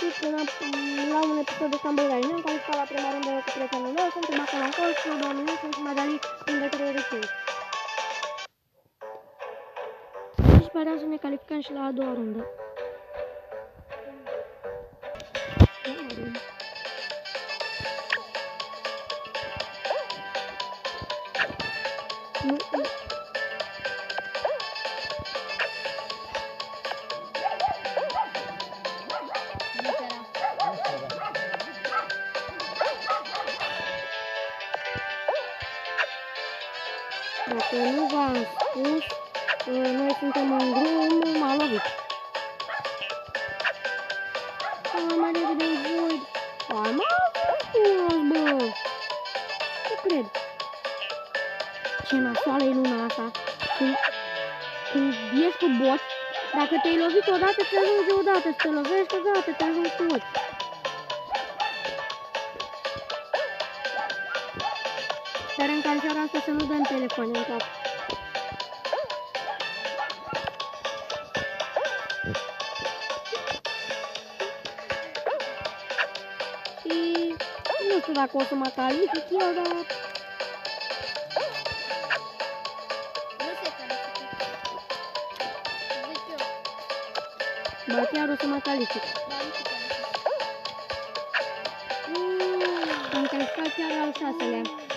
știți, la un episod de Stumble Guys ne-am calificat la prima rundă cu prietenul meu, suntem acolo în colț, cu 2 minute și medalii în decret de chei. Și sperăm să ne calificăm și la a doua rundă. Dacă nu v-am spus, noi suntem în drum, m-a lovit. Mai repede în voi. Hai, mă, bă! Nu cred. Ce nasoală e luna asta. Când ieși cu boți, dacă te-ai lovit odată, te ajunge odată. Să te lovești odată, te ajungi cu ochi. Sperăm că în seara asta să nu dăm telefoane în cap. Și nu știu dacă o să mă calific eu, dar... Ba chiar o să mă calific. Am calificat chiar al 6-lea.